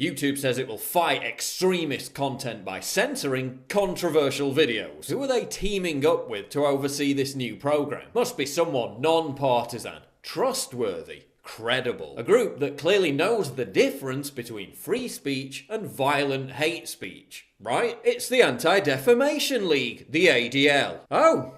YouTube says it will fight extremist content by censoring controversial videos. Who are they teaming up with to oversee this new program? Must be someone non-partisan, trustworthy, credible. A group that clearly knows the difference between free speech and violent hate speech, right? It's the Anti-Defamation League, the ADL. Oh,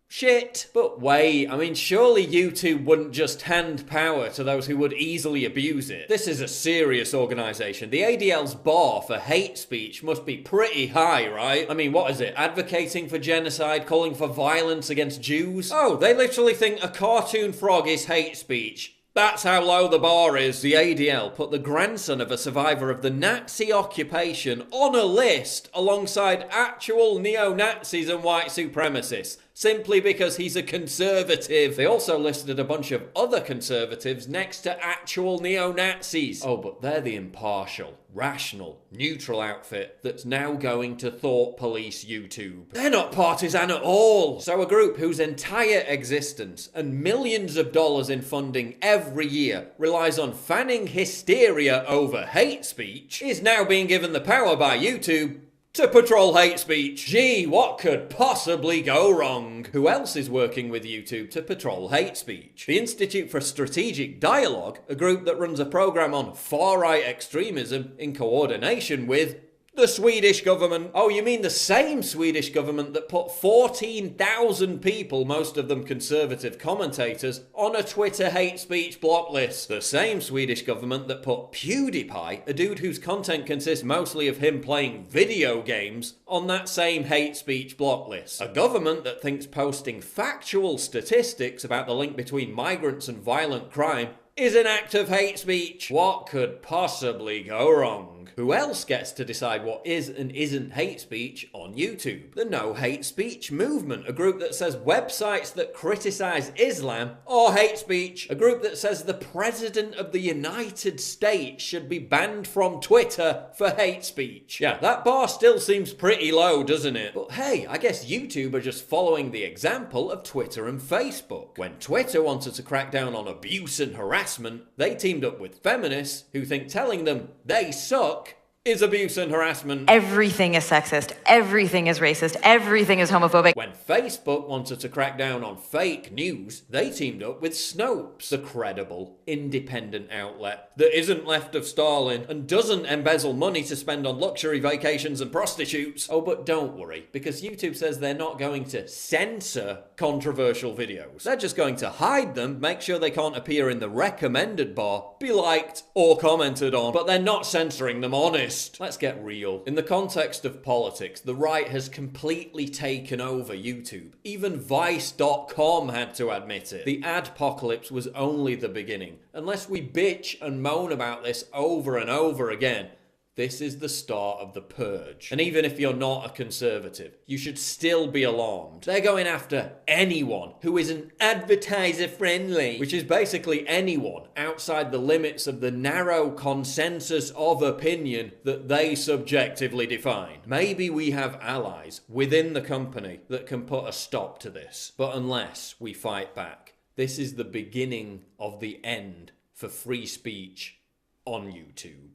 shit. But wait, I mean, surely YouTube wouldn't just hand power to those who would easily abuse it. This is a serious organisation. The ADL's bar for hate speech must be pretty high, right? I mean, what is it? Advocating for genocide, calling for violence against Jews? Oh, they literally think a cartoon frog is hate speech. That's how low the bar is. The ADL put the grandson of a survivor of the Nazi occupation on a list alongside actual neo-Nazis and white supremacists, simply because he's a conservative. They also listed a bunch of other conservatives next to actual neo-Nazis. Oh, but they're the impartial, rational, neutral outfit that's now going to thought police YouTube. They're not partisan at all. So a group whose entire existence and millions of dollars in funding every year relies on fanning hysteria over hate speech is now being given the power by YouTube to patrol hate speech. Gee, what could possibly go wrong? Who else is working with YouTube to patrol hate speech? The Institute for Strategic Dialogue, a group that runs a program on far-right extremism in coordination with the Swedish government. Oh, you mean the same Swedish government that put 14,000 people, most of them conservative commentators, on a Twitter hate speech block list. The same Swedish government that put PewDiePie, a dude whose content consists mostly of him playing video games, on that same hate speech block list. A government that thinks posting factual statistics about the link between migrants and violent crime is an act of hate speech. What could possibly go wrong? Who else gets to decide what is and isn't hate speech on YouTube? The No Hate Speech Movement, a group that says websites that criticize Islam are hate speech. A group that says the President of the United States should be banned from Twitter for hate speech. Yeah, that bar still seems pretty low, doesn't it? But hey, I guess YouTube are just following the example of Twitter and Facebook. When Twitter wanted to crack down on abuse and harassment, they teamed up with feminists who think telling them they suck is abuse and harassment. Everything is sexist, everything is racist, everything is homophobic. When Facebook wanted to crack down on fake news, they teamed up with Snopes, the credible, independent outlet that isn't left of Stalin and doesn't embezzle money to spend on luxury vacations and prostitutes. Oh, but don't worry, because YouTube says they're not going to censor controversial videos. They're just going to hide them, make sure they can't appear in the recommended bar, be liked or commented on, but they're not censoring them, honest. Let's get real. In the context of politics, the right has completely taken over YouTube. Even Vice.com had to admit it. The adpocalypse was only the beginning. Unless we bitch and moan about this over and over again, this is the start of the purge. And even if you're not a conservative, you should still be alarmed. They're going after anyone who isn't advertiser friendly, which is basically anyone outside the limits of the narrow consensus of opinion that they subjectively define. Maybe we have allies within the company that can put a stop to this. But unless we fight back, this is the beginning of the end for free speech on YouTube.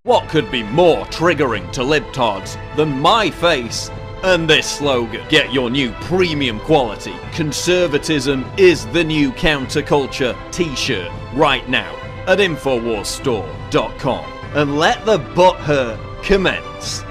What could be more triggering to libtards than my face and this slogan? Get your new premium quality "Conservatism is the new counterculture" t-shirt right now at InfoWarsStore.com and let the butthurt commence.